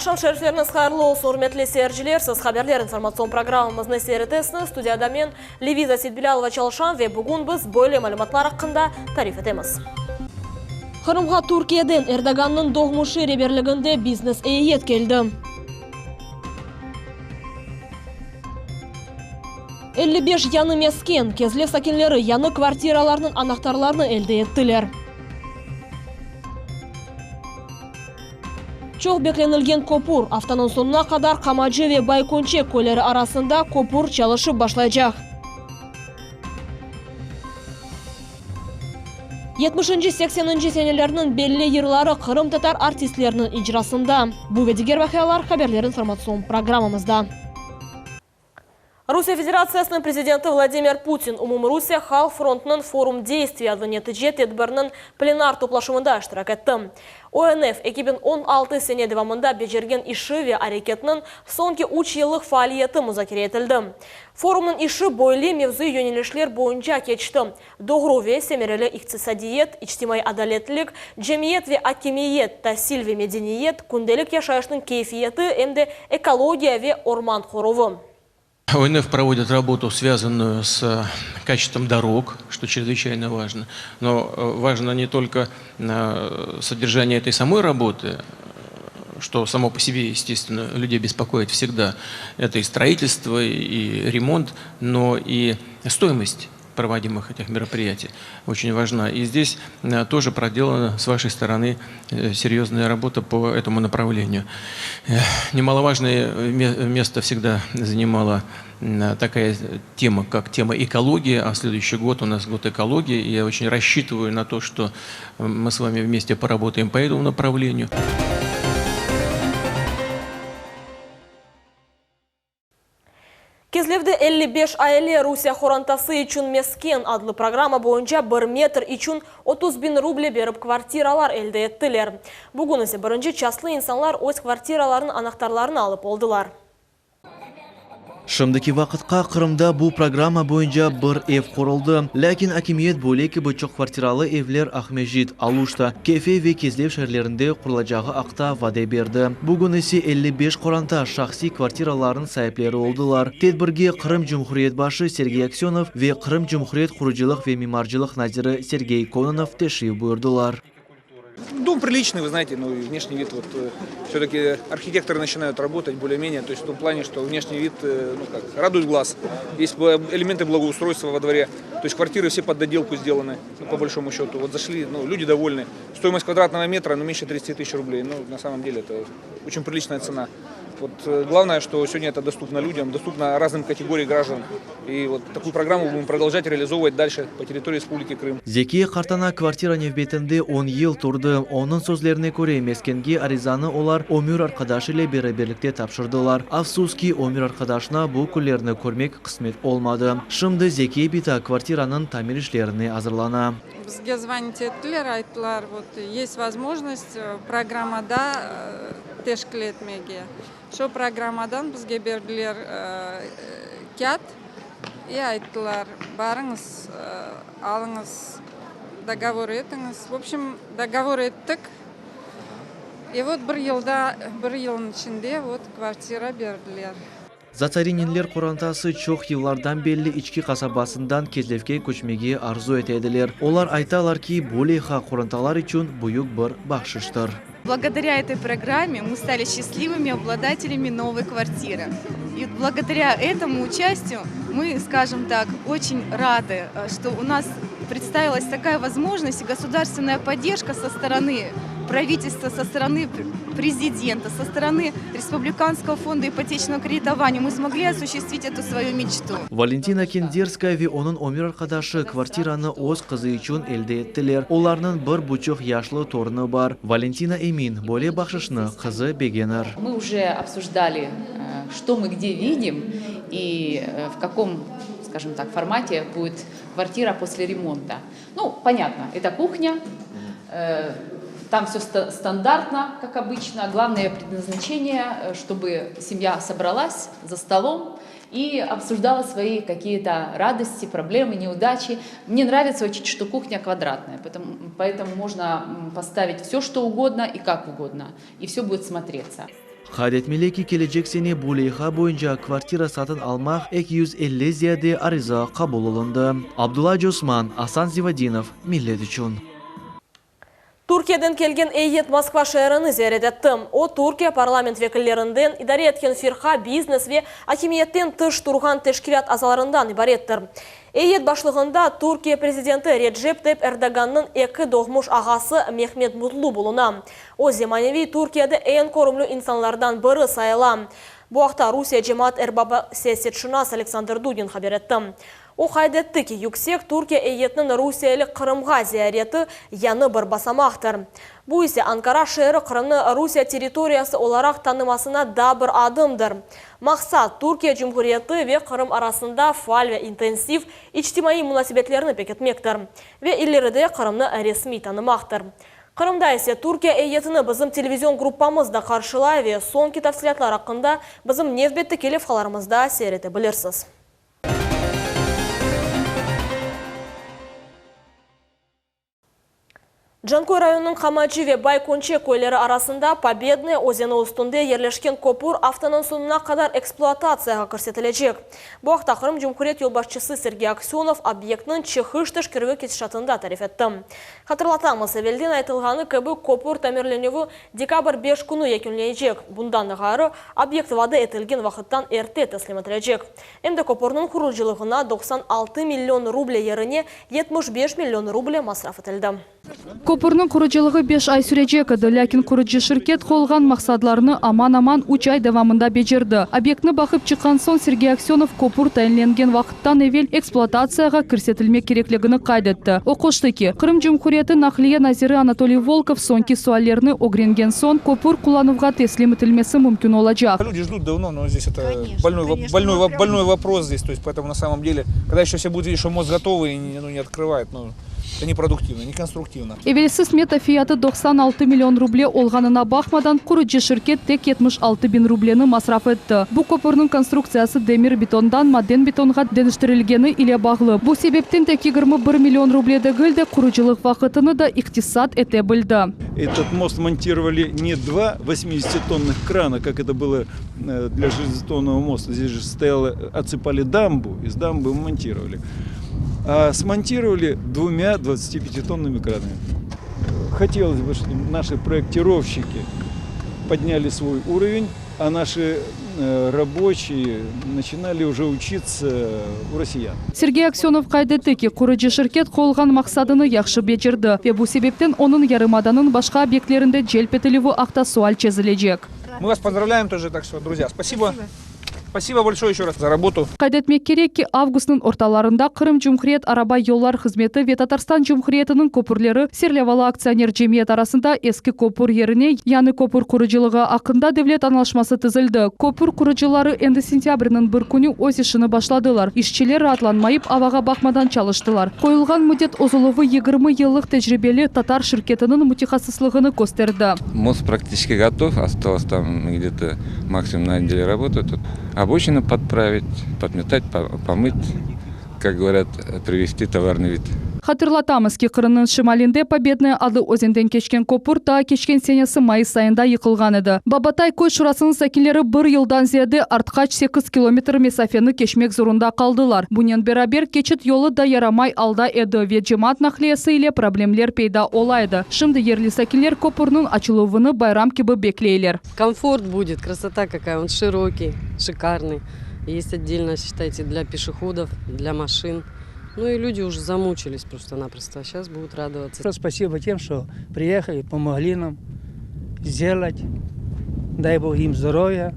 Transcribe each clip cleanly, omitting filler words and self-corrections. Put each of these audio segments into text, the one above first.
Akşam şerifleriniz hayırlı olsun, hürmetli seyirciler. Siz haberler informasyon programımızın seyretesiniz. Studiyada men Leviza Sidbilalova çalışan ve bugün biz böyle malumatlar hakkında tarif etemiz. Kırımga Türkiye'den Erdogan'ın doğmuşu reberliginde biznes eyiyet geldi. 55 yanı mesken, Kezlev sakinleri yanı kvartiralarının anahtarlarını elde ettiler. Çok beklenilgen kopur haftanın sonuna kadar Kamacı ve Baykonçe köyleri arasında kopur çalışıp başlayacak. 70-80 senelerinin belli yılları Kırım Tatar artistlerinin icrasında. Bu ve diğer vakalar haberler informasyon programımızda. Rusya Federasyasının Prezidenti Vladimir Putin Umumrusiya Halk Frontu'nun Forum Действия ve Netice Tedbirinin plenar toplaşımında iştirak etti. ONF 2016 sene devamında becergen işi ve hareketinin sonki 3 yıllık faaliyeti müzakere edildi. Forumun işi boyli mevzu yönelişler boyunca geçti. Doğru ve semereli iktisadiyet, içtimai adaletlilik, cemiyet ve hakimiyet, tahsil ve medeniyet, kundelik yaşayışının keyfiyeti hem de ekologiya ve orman koruvu. ОНФ проводит работу, связанную с качеством дорог, что чрезвычайно важно. Но важно не только содержание этой самой работы, что само по себе, естественно, людей беспокоит всегда. Это и строительство, и ремонт, но и стоимость проводимых этих мероприятий очень важна. И здесь тоже проделана с вашей стороны серьезная работа по этому направлению. Немаловажное место всегда занимала такая тема, как тема экологии, а следующий год у нас год экологии. И я очень рассчитываю на то, что мы с вами вместе поработаем по этому направлению. Kezlevde 55 aile Rusya Horantası için Mesken adlı programa boyunca 1 metr için 30.000 ruble berip kvartiralar elde ettiler. Bugün ise birinci çaslı insanlar öz kvartiraların anahtarlarını alıp oldular. Şimdiki vaqtqa Qırımda bu programma boyunca bir ev kuruldu. Lakin hakimiyet bo'lak bu çok kvartiralı evler Ahmejit, Aluşta, Kefe ve Kezlev şehirlerinde kurulacağı aqta vade berdi. Bugün ise 55 qoranta şahsi kvartiraların sahipleri oldular. Tedbirge Qırım Cumhuriyet başı Sergey Aksyonov ve Qırım Cumhuriyet Quruculuq ve Mimarcılık naziri Sergey Kononov teşrif buyurdular. Дом приличный, вы знаете, но внешний вид, вот все-таки архитекторы начинают работать более-менее, то есть в том плане, что внешний вид, ну как, радует глаз. Есть элементы благоустройства во дворе, то есть квартиры все под доделку сделаны, ну, по большому счету. Вот зашли, ну, люди довольны. Стоимость квадратного метра, ну, меньше 30 тысяч рублей, ну, на самом деле это очень приличная цена. Вот главное, что сегодня это доступно людям, доступно разным категориям граждан. И вот такую программу будем продолжать реализовывать дальше по территории Республики Крым. Zeki Kartana kvartira nevbetinde 10 yıl turdu. Onun sözlerine göre Mesken'ge arizanı olar ömür arkadaşı ile beraberlikte tapşırdılar. Afsuski ömür arkadaşına bu kullerini görmek kısmet olmadı. Şimdi Zeki bita kvartiranın tamir işlerini hazırlana. Bizga звонить ettiler, aytdilar, вот есть возможность programmada teşkil etmege. Şu programmadan bizga berdiler kağıt. Aytdilar, barınız, alınız, договор etiniz. В общем, договор ettik. Вот bir yılın içinde вот kvartira berdiler. Zatarinler Qorantası çok yıllardan belli içki kasabasından Kezlevke köçmegi arzu etediler. Olar aytalar ki bu leha Qorantalar için büyük bir bahşiştir. Благодаря этой программе мы стали счастливыми обладателями новой квартиры. И благодаря этому участию мы, скажем так, очень рады, что у нас представилась такая возможность и государственная поддержка со стороны правительства, со стороны президента, со стороны Республиканского фонда ипотечного кредитования. Мы смогли осуществить эту свою мечту. Valentina Kenderskaya ve onun ömür arkadaşı kvartiranı öz kızı için elde ettiler. Onların 1,5 yaşlı torunu var. Valentina emin, böyle bahşişini kızı beğenir. Мы уже обсуждали, что мы где видим и в каком, скажем так, формате будет квартира после ремонта. Ну, понятно, это кухня. Там все стандартно, как обычно. Главное предназначение, чтобы семья собралась за столом и обсуждала свои какие-то радости, проблемы, неудачи. Мне нравится очень, что кухня квадратная, поэтому можно поставить все, что угодно и как угодно, и все будет смотреться. Kaydetmeli ki gelecek sene bu leyha boyunca kvartira satın almak 250 ziyade ariza kabul olundu. Abdullah Osman, Hasan Zivadinov, Millet üçün. Türkiye'den kelgen eyet Moskva şehrini ziyaret ettim. O Türkiye parlament vekillerinden idare etken firqa, biznes ve hakimiyetten tış turgan teşkilat azalarından ibarettir. Eyet başlığında Türkiye prezidenti Recep Tayyip Erdogan'ın eki doğmuş ağası Mehmet Mutlu buluna. O zemanevi Türkiye'de en korumlu insanlardan biri sayılan. Bu haqda Rusya Cemaat Erbabı siyasetşinas Alexander Dugin haber etti. O kaydetti ki yüksek Türkiye eyetinin Rusya'lı Kırım'a ziyareti yanı bir basamaktır. Bu ise Ankara şehri Kırım'ı Rusya teritoriyası olarak tanımasına da bir adımdır. Maksat Türkiye Cumhuriyeti ve Kırım arasında faal ve intensif içtimai münasebetlerini peketmektir ve ileride Kırım'ı resmi tanımaktır. Kırım'da ise Türkiye eyetini bizim televizyon gruppamızda karşılay ve son tafsilatlar hakkında bizim nevbetli telefkalarımızda seyredebilirsiniz. Jankoy rayonunun Kamachi ve Baykonche koyları arasında Победный özeni üstünde yerleşken kopur haftanın sonuna kadar eksploatatsiyaga körsetilecek. Bu haqda Kırım Cumhuriyet yolbaşçısı Sergey Aksyonov obyektinin çıkış teşkirvi kesişatında tarif etti. Hatırlatamız, evvelden aytılğanı kebі kopur tamirlenеvi dekabr 5 günü yekunlayacak. Bundan gari obyekt vada etilgen vakittan erte teslim edilecek. Hem de kopurun kuruculuğuna 96 milyon ruble yerine 75 milyon ruble masraf etildi. Kopurның kuruculuğu 5 ay sürecek edi, lakin kurucu şirket kolgan maksadlarını aman 3 ay devamında becerdi. Obyektini bakıp çıkan son Sergey Aksyonov kopur tayinlengen vakittan evvel eksploatatsiyaga kirsetilmek kerekligini kaydetti. O koştu ki, Kırım Cumhuriyeti Nahliye Naziri Anatoly Volkov sonki suallerini ogrengen son kopur kullanıvga teslim edilmesi mümkün olacak. Люди ждут давно, но здесь это больной вопрос здесь, то есть поэтому на самом деле, когда еще все будет видеть, что мост готовый и не открывает, это непродуктивно, неконструктивно. Evvelsiz meta fiyatı 96 milyon ruble olganına bakmadan kurucu şirket tek 76 bin rubleni masraf etti. Bu kopurun konstruksiyası demir betondan maden betonga dönüştürülgeni ile bağlı. Bu sebepten tek 21 milyon rublede gıldı kuruculuk vakitini da iktisat etebildi. Этот мост монтировали не два 80-тонных крана, как это было для железобетонного моста. Здесь же отсыпали дамбу, из дамбы монтировали. А смонтировали двумя 25-тонными кранами. Хотелось бы, чтобы наши проектировщики подняли свой уровень, а наши рабочие начинали уже учиться у россиян. Sergey Aksyonov kaydetti ki kurucu şirket kolgan maksadını yaxşı becerdi ve bu sebepten onun yarımadanın başka obyektlerinde celp etilivi akta sual çizilecek. Мы вас поздравляем тоже, так что, друзья, спасибо. Спасибо большое еще раз за работу. Kaydetmek gerek ki avgustun ortalarında Kırım Cumhuriyet Araba Yollar Hizmeti ve Tatarstan Cumhuriyeti'nin kopurları Serlevalı Aksioner Cemiyet arasında eski kopur yerine yanı kopur kuruculuğu hakkında devlet anlaşması tüzüldü. Kopur kurucuları endi sentyabrının bir günü öz işini başladılar. İşçiler rahatlanmayıp avaga bakmadan çalıştılar. Koyulgan müddet uzuluğu 20 yıllık tecrübeli Tatar şirketinin mütehassıslığını gösterdi. Мост практически готов, осталось там где-то максимум на неделю работы. Тут обочину подправить, подметать, помыть, как говорят, привести товарный вид. Hatırlatamız ki Kırım'ın şimalinde Победный adı özenden geçken kopur ta geçken senesi Mayıs ayında yıkılgan idi. Babatay koy şurasının sakinleri bir yıldan ziyade artkaç 8 kilometre mesafeni geçmek zorunda kaldılar. Bunun beraber geçit yolu da yaramay alda edi ve cemaat nakliyesi ile problemler peyda olaydı. Şimdi yerli sakinler kopurun açılığını bayram gibi bekleyler. Комфорт будет, красота какая, он широкий, шикарный. Есть отдельно, считайте, для пешеходов, для машин. Ну и люди уже замучились просто-напросто, а сейчас будут радоваться. Спасибо тем, что приехали, помогли нам сделать. Дай Бог им здоровья.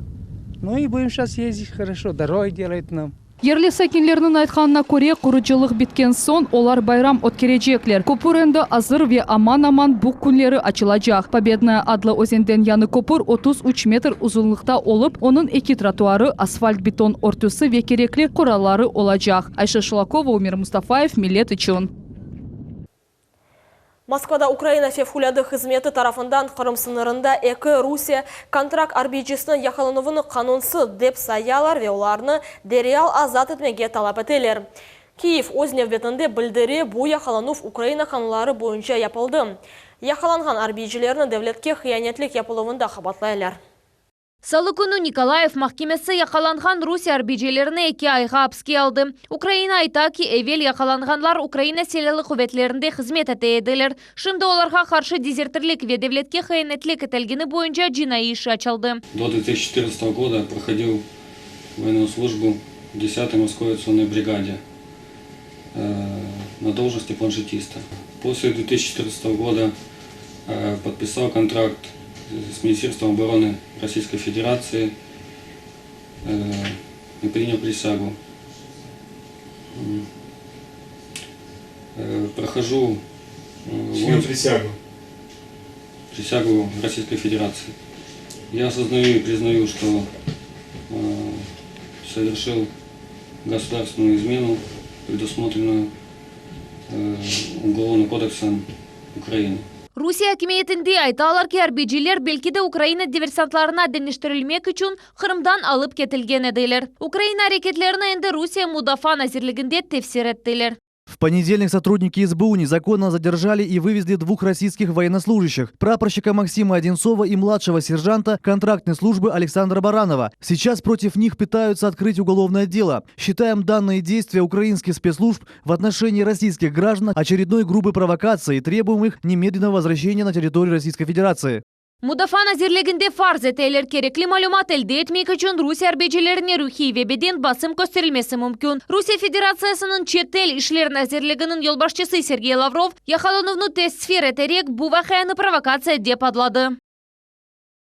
Ну и будем сейчас ездить хорошо, дороги делают нам. Yerli sakinlerinin aytkanına göre kuruculuk bitken son olar bayram ötkerecekler. Kopur endi hazır ve aman bu günleri açılacak. Победный adlı özenden yanı kopur 33 metr uzunlukta olup onun iki trotuarı, asfalt beton örtüsü ve gerekli kuralları olacak. Ayşe Şulakova, Umir Mustafaev, Millet üçün. Moskvada Ukrayna Fevkalade Hizmeti tarafından Kırım sınırında eki Rusya kontrakt arbijisinin yakalanıvını kanunsuz dep sayyalar ve onlarını derhal azat etmege talap eteler. Kiev öz nevbetinde bildiri bu yakalanıv Ukrayna kanunları boyunca yapıldı. Yakalangan arbijilerini devletke hıyanetlik yapılığında xabatlaylar. Salı күні Николаев mahkemesi yakalanған Rusya arbijelerini 2 ayға hapsке aldı. Ukrayna ayta ki evvel yakalanğanlar Ukrayna silahlı kuvvetlerinde hizmet etediler. Şimdi olarga karşı dezertirlik ve devletke хыянетлік etілгені boyunca cinayı işi açıldı. До 2014 года проходил военную службу в 10-й морской авиационной бригаде на должности планшетиста. После 2014 года подписал контракт с Министерством обороны Российской Федерации и принял присягу. Прохожу присягу Российской Федерации. Я осознаю и признаю, что совершил государственную измену, предусмотренную Уголовным кодексом Украины. Rusya hükümetinde aytalar ki arbiciler belki de Ukrayna diversantlarına dönüştürülmek için Kırım'dan alıp ketilgen ediler. Ukrayna hareketlerini endi Rusya Mudafaa Nazirliginde tefsir ettiler. В понедельник сотрудники СБУ незаконно задержали и вывезли 2 российских военнослужащих, прапорщика Максима Одинцова и младшего сержанта контрактной службы Александра Баранова. Сейчас против них пытаются открыть уголовное дело. Считаем данные действия украинских спецслужб в отношении российских граждан очередной грубой провокацией и требуем их немедленного возвращения на территорию Российской Федерации. Mudafaa Nazirliginde farz eteler gerekli malumat elde etmek için Rusya arbecilerine ruhi ve beden basım gösterilmesi mümkün. Rusya Federasyası'nın Çet el İşler Nazirligi'nin yolbaşçısı Sergey Lavrov, yakalanuvnu tasvir ederek bu vakayını provokация деп adladı.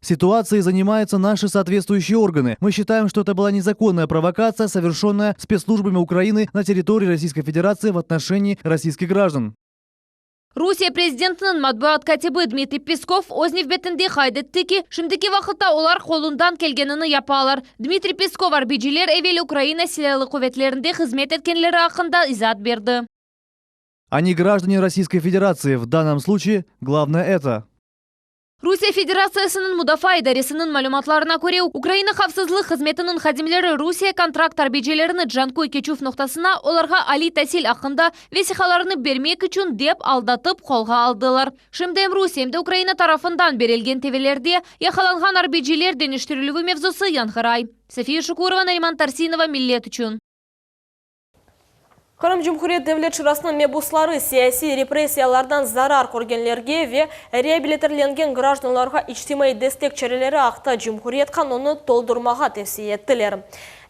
Ситуацией занимаются наши соответствующие органы. Мы считаем, что это была незаконная провокация, совершенная спецслужбами Украины на территории Российской Федерации в отношении российских граждан. Rusya prezidentinin matbuat katibi Dmitry Peskov o'z betinde haydetti ki şimdiki vaqtda ular qo'lundan kelganini yapalar. Dmitry Peskov arbiciler evvel Ukrayna silahlı kuvvetlerinde hizmet etkenleri hakkında izahat berdi. Они граждане Российской Федерации. В данном случае главное это. Rusya Federasyası'nın Mudafaa İdaresi'nin malumatlarına göre Ukrayna Xavfsızlık Hizmeti'nin xadimleri Rusya kontrakt arbicilerini Cankoy Keçuf noktasına olarga Ali tahsil hakkında vesikalarını vermek için dep aldatıp kolga aldılar. Şimdi hem Rusya hem de Ukrayna tarafından berilgen tevelerde yakalangan arbiciler dönüştürülüvü mevzusu yankıray. Sofiya Shukurova, Nariman Tarsinova, Millet üçün. Kırım Cumhuriyet Devlet Şurasının mebuslары siyasi repressiyalardan zarar көргенлерге ve реабилитирленген гражданларға ичтимai destek çareleri akta Cumhuriyet kanunu doldurmağa tavsiye ettiler.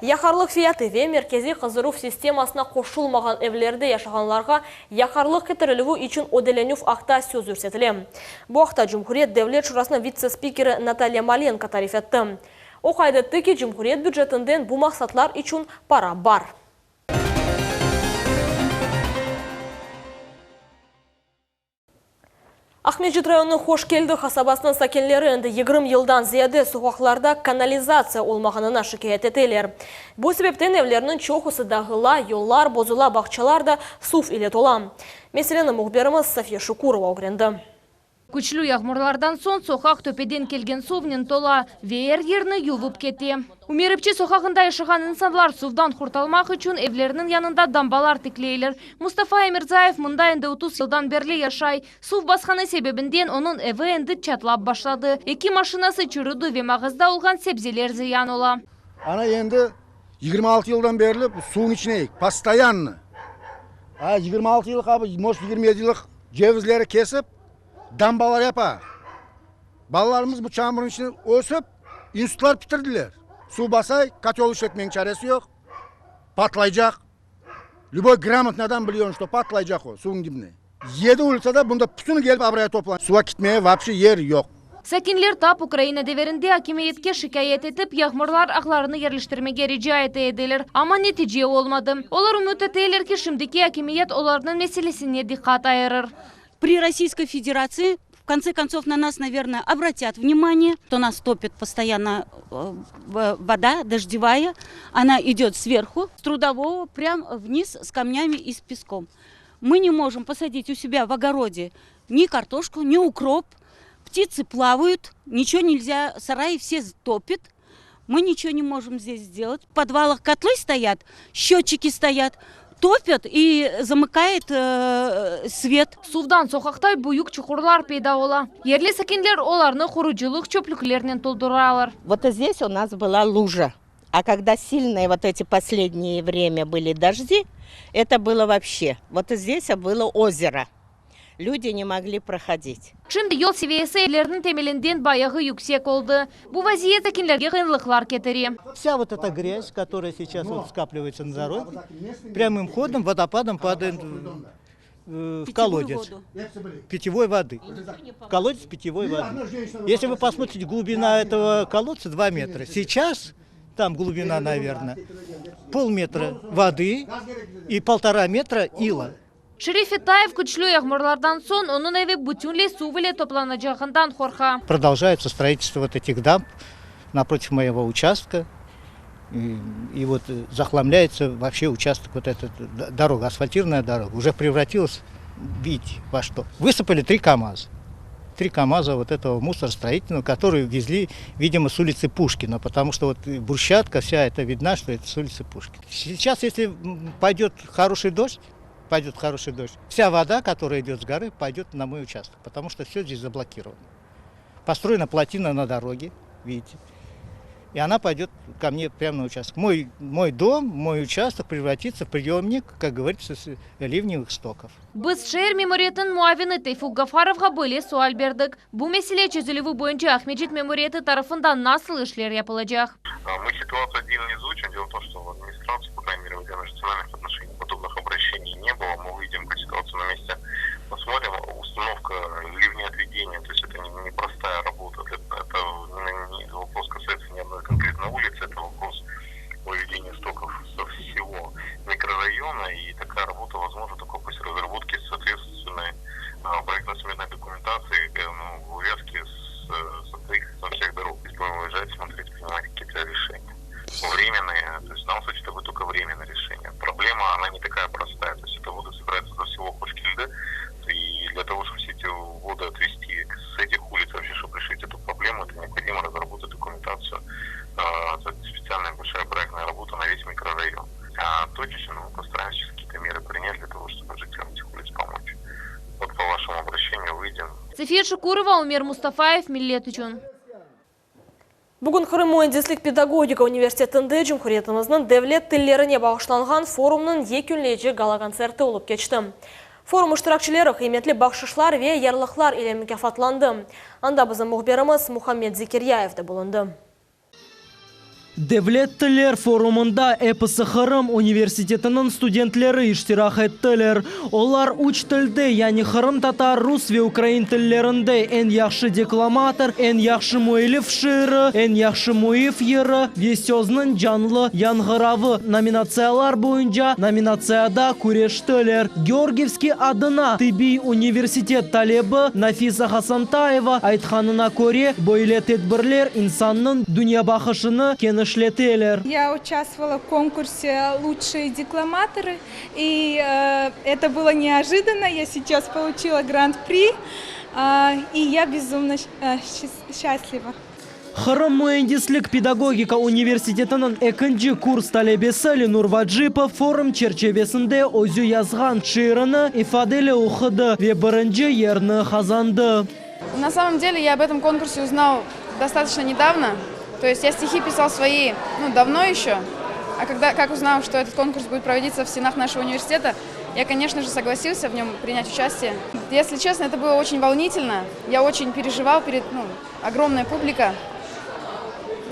Yakarlık fiyatı ve merkezi kızdıruf sistemasına koşulmagan evlerde yaşaganlarga yakarlık getirilüvü için ödelenüv akta söz ürsetilir. Bu akta Cumhuriyet Devlet Şurasının vitse-spikeri Natalya Malenko tarif etti. O kaydetti ki Cumhuriyet büdjetinden bu maksatlar için para var. Ахмеджит районының Хошкелді қасабасының сакенлері енді 20 yıldan ziyade sokaklarda kanalizasiya olmağına şikayet ettiler. Bu sebepten evlerinin çoğusu dağıla, yollar, bozula, bakçalar da suv ile tola. Meseleni muhbirimiz Sofiya Shukurova öğrendi. Күчлүү ягмурлардан соң сокак төпеден келген сувнен тола веер ерні ювып кетті. Умеріпче сокағында yaşagan insanlar сувдан құрталмақ үшін evlerinin yanında дамбалар тіклейлер. Mustafa Emirzaev мұнда енді 30 yıldan beri yaşay. Сув басқаны себебінден onun evi енді çatlap başladı. 2 машинасы çürüdü ve mağazda olған sebzeler ziyan ola. Ana енді 26 yıldan beri suyun içineyik, постоянно. 26 yıllık abi, может 27 yıllık cevizleri kesip dambalar yapar. Balalarımız bu çamurun içine ösüp institutlar bitirdiler. Su basay, katol işletmenin çaresi yok. Patlayacak. Любой грамотный adam biliyor işte patlayacak o suyun dibine. 7 ulusada bunda bütünü gelip abraya toplan. Suya gitmeye вообще yer yok. Sakinler tap Ukrayna deverinde hakimiyetke şikayet edip yağmurlar aklarını yerleştirmeye rica ediler. Ama netice olmadı. Olar umut ettiler ki şimdiki hakimiyet onların meselesine dikkat ayırır. При Российской Федерации, в конце концов, на нас, наверное, обратят внимание, что нас топит постоянно вода дождевая. Она идет сверху, с трудового, прямо вниз с камнями и с песком. Мы не можем посадить у себя в огороде ни картошку, ни укроп. Птицы плавают, ничего нельзя, сараи все топят. Мы ничего не можем здесь сделать. В подвалах котлы стоят, счетчики стоят. топят и замыкает свет. Сувдан сохақтай буюк чухурлар пейда ола. Ерлі сәкенлер оларны хуручылық чөпліклерінен толдыралар. Вот здесь у нас была лужа. А когда сильные вот эти последние время были дожди, это было вообще. Вот здесь было озеро. Люди не могли проходить. Чынды ел севесейлердің темелінден баяғы юксек олды. Бұл вазиет сәкенлерге ғынлықлар кетері. Вся вот эта грязь, которая сейчас вот скапливается на дороге, прямым ходом, водопадом падает в колодец питьевой воды. В колодец питьевой воды. Если вы посмотрите, глубина этого колодца 2 метра. Сейчас там глубина, наверное, полметра воды и 1,5 метра ила. Шериф Итаев күчлі яғмырлардан сон, оның әве бүтінле сувыле топланacağından қорқа. Продолжается строительство вот этих дамб напротив моего участка. И вот захламляется вообще участок, вот эта дорога, асфальтированная дорога, уже превратилась, видите, во что. Высыпали 3 КАМАЗа. 3 КАМАЗа вот этого мусоростроительного, которые везли, видимо, с улицы Пушкина, потому что вот брусчатка вся это видна, что это с улицы Пушкина. Сейчас, если пойдет хороший дождь, вся вода, которая идет с горы, пойдет на мой участок, потому что все здесь заблокировано. Построена плотина на дороге, видите, и она пойдет ко мне прямо на участок. Мой дом, мой участок превратится в приемник, как говорится, с ливневых стоков. Біз шер мемориятын муавины Тайфук Гафаровға бөле суал бердік. Бұл меселе чөзілігі бойынша Ахмеджит меморияты тарafından nasıl işler yapılacak? Мы ситуацию отдельно изучим. Дело в том, что в администрации, по крайней мере, в межнациональных отношениях подобных обращений не было. Мы выйдем по ситуации на месте, посмотрим. Установка ливнеотведения, то есть это не простая работа. Это вопрос касается не одной конкретной улицы, это вопрос выведения стоков со всего микрорайона. И такая работа возможна только после разработки соответственной проектно-сметной документации, в увязке со строительством всех дорог. Если будем выезжать, смотреть, принимать какие-то решения. Временные, то есть в данном случае это будет только временное решение. Проблема, она не такая простая, то есть эта вода собирается со всего Хошкильды, и для того, чтобы все эти воды отвести с этих улиц, вообще, чтобы решить эту проблему, это необходимо разработать документацию, специальная большая проектная работа на весь микрорайон. А точечно мы постараемся какие-то меры принять для того, чтобы жителям этих улиц помочь. Вот по вашему обращению выйдем. Сафия Шукурова, Умер Мустафаев, Миллет үчүн. Бүгін Қырым Муэндислік педагогика университетінде Жұмхуретіміздің дәвлет тіллеріне бағышланған форумның екінлейчі гала-концерті олып кечті. Форум ұштыракчылары қиметлі бақшышлар ве ярлықлар иле мүкафатланды. Анда біздің мұхберіміз Мухаммед Зикиряевді болынды. Devlet Tiller forumunda Episi Xırım Üniversitetinin studentleri iştirak ettiler. Onlar 3 tilde, yani Xırım Tatar, Rus ve Ukrayn tillerinde en yaxşı deklamator, en yaxşı muelif şiiri, en yaxşı muif yeri ve sözünün canlı yangıravı nominatsiyalar boyunca nominatsiyada kureştiler. Georgievski adına Tıbbi Üniversitet talebi Nafisa Hasantayeva aytkanına göre böyle tedbirler insanın dünya bakışını geniş. Я участвовала в конкурсе «Лучшие декламаторы», и это было неожиданно. Я сейчас получила гран-при, и я безумно счастлива. Xırım Mühendislik Pedagogika Üniversitetinin 2. kurs talebesi Lenur Vajipov forum çerçevesinde özü yazgan şiirini ifadeli okudu ve birinci yerini kazandı. На самом деле я об этом конкурсе узнал достаточно недавно. То есть я стихи писал свои, давно еще, а как узнал, что этот конкурс будет проводиться в стенах нашего университета, я, конечно же, согласился в нем принять участие. Если честно, это было очень волнительно, я очень переживал перед, огромная публика,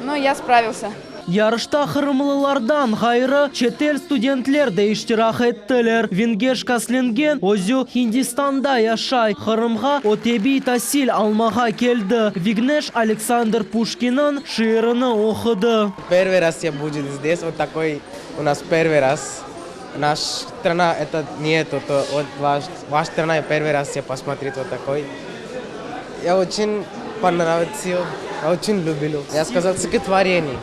но я справился. Yarışta Xırımlılardan gayrı çetel studentler de iştirak ettiler. Vengesh Kaslengen özü Hindistan'da yaşay. Xırımga otebi tahsil almağa geldi. Vignesh Alexander Pushkin'in şiirini okudu. Первый раз я буду здесь, вот такой у нас первый раз. Наша страна это нету, то вот ваша страна первый раз я посмотрел вот такой. Я очень понравился, я очень люблю. Я сказал стихотворение.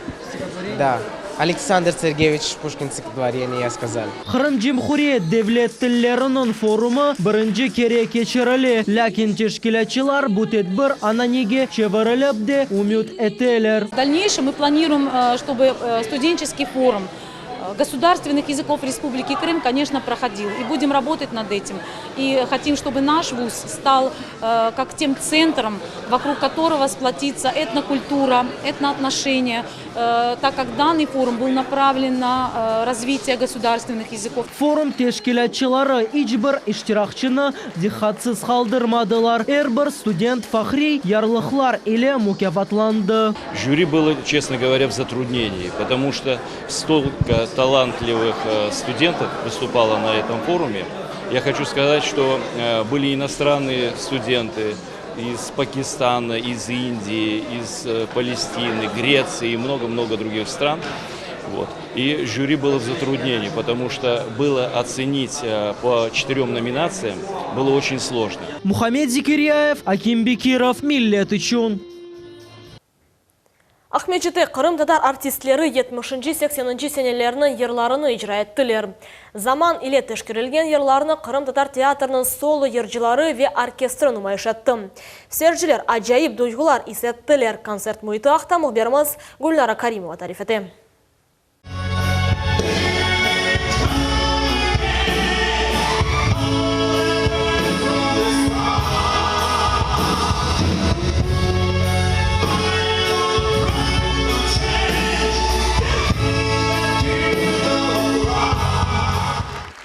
Да, Александр Сергеевич Пушкин стихотворение, я сказал. Xırım Cumhuriyet Devlet Tillerinin forumu birinci kere geçirili. Lakin teşkilatçılar bu tedbir ananege çevirilip de umut ettiler. В дальнейшем мы планируем, чтобы студенческий форум государственных языков Республики Крым, конечно, проходил. И будем работать над этим. И хотим, чтобы наш вуз стал как тем центром, вокруг которого сплотится этнокультура, этноотношения, так как данный форум был направлен на развитие государственных языков. Форум тешкилатчылары ичбір иштиракчыны дихатсыз қалдырмадылар. Әрбір студент фахри ярлыклар или мукафатланды. Жюри было, честно говоря, в затруднении, потому что столько талантливых студентов выступало на этом форуме. Я хочу сказать, что были иностранные студенты из Пакистана, из Индии, из Палестины, Греции и много-много других стран. Вот. И жюри было в затруднении, потому что было оценить по 4 номинациям было очень сложно. Мухаммед Зикиряев, Аким Бекиров, Миллет Ичун. Ахмечеті Қырым татар артистлері 70-80 сенелерінің ерларыны ижра еттілер. Заман иле тешкірілген ерларыны Қырым татар театрының соло ержілары ве оркестрын ұмайш етті. Сержілер ажайып дойғылар исеттілер. Концерт мұйты ақта мұхберіміз Гүлнара Каримова тарифеті.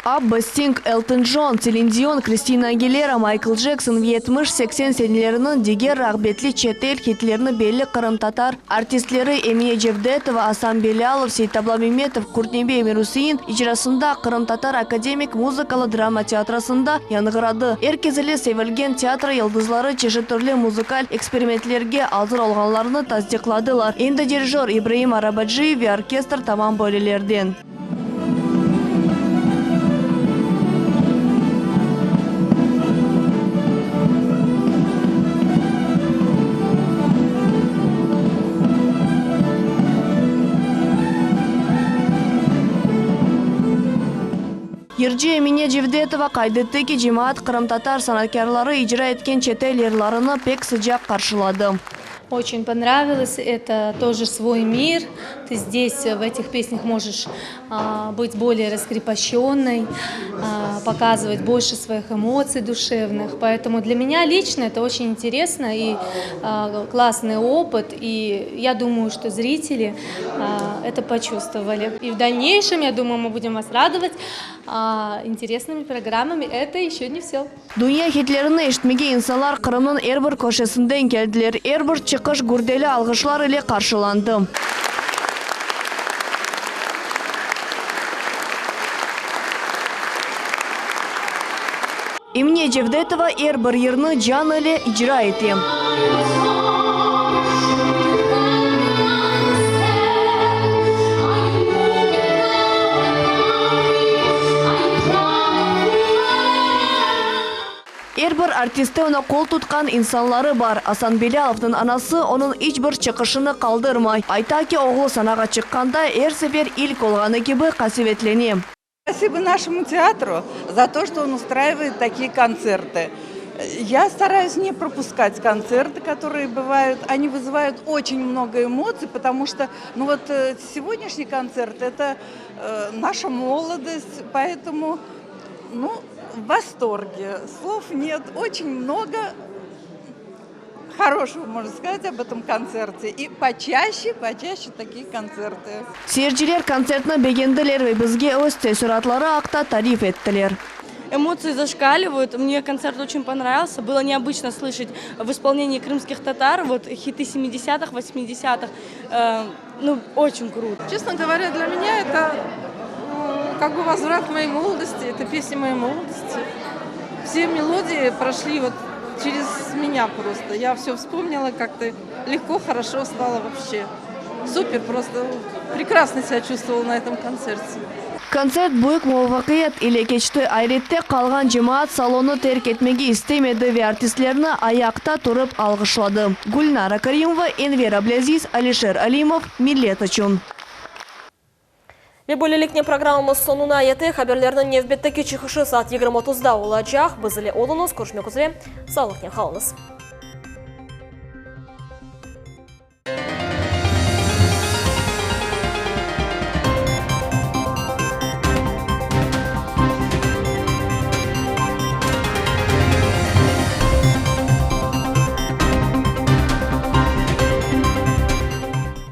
Абба, Стинг, Элтон Джон, Селин Дион, Кристина Агилера, Майкл Джексон, 70-80 сенелерінің дегер рағбетли четел хитлеріні белі Қырым татар артистлері Эмине Джевдетова, Асан Белялов, Сейтабла Меметов, Куртнебе Эмирусейн ижрасында Қырым татар академик музыкалы драма театрасында яныгырады. Эркезілі севілген театр йылдызлары чеші түрлі музыкаль экспериментлерге азыр олғанларыны таздиқладылар. Енді дирижер Ибраим Арабаджиев ве оркестр тамам бөлелерден. Ерджи Эмине Джевдетова кайдеттеки жемаат Қырым татар санаткерлары ижра эткен четел ерларыны пек сыжак каршылады. Очень понравилось, это тоже свой мир, ты здесь в этих песнях можешь быть более раскрепощенной, показывать больше своих эмоций душевных, поэтому для меня лично это очень интересно и классный опыт, и я думаю, что зрители это почувствовали. И в дальнейшем, я думаю, мы будем вас радовать интересными программами, это еще не все. Dünya hitlerini eşitmege insanlar Kırım'ın Erbir köşesinden geldiler. Erbir çıkış gürdeli algışlar ile karşılandı. Эмине Джевдетова Эрбір ерні жан ile icra etti. Эрбір артисті оны қол тұтқан инсанлары бар. Асан Беляловтың анасы оның ичбір чықышыны қалдырмай. Айта ки оғлы санаға шыққанда әр сефер илк олғаны кебі қасиветлене. Спасибо нашему театру за то, что он устраивает такие концерты. Я стараюсь не пропускать концерты, которые бывают. Они вызывают очень много эмоций, потому что сегодняшний концерт – это наша молодость, поэтому в восторге. Слов нет. Очень много хорошего, можно сказать, об этом концерте. И почаще такие концерты. Seyirciler konsertni beğendiler ve bizge öz tesiratlары акта тариф еттілер. Эмоции зашкаливают. Мне концерт очень понравился. Было необычно слышать в исполнении крымских татар хиты 70-х, 80-х. Очень круто. Честно говоря, для меня это как бы возврат моей молодости, это песни моей молодости. Все мелодии прошли через меня просто. Я все вспомнила, как-то легко, хорошо стало вообще. Супер, просто прекрасно себя чувствовала на этом концерте. Konцерт büyük muvaffakiyet ile geçti. Ayrıca kalgan cemaat salonu terk etmeyi istemedi ve artistlerini ayakta durup alkışladı. Gulnara Karimova, Enver Ablaziz, Alisher Alimov, Millet için. Ve bölelekне программамыз sonuna yetti. Haberlerinin nevbetteki çıkışı saat 20:30'da olacak. Bizle olunuz, görüşmek üzere. Sağlıkla kalınız.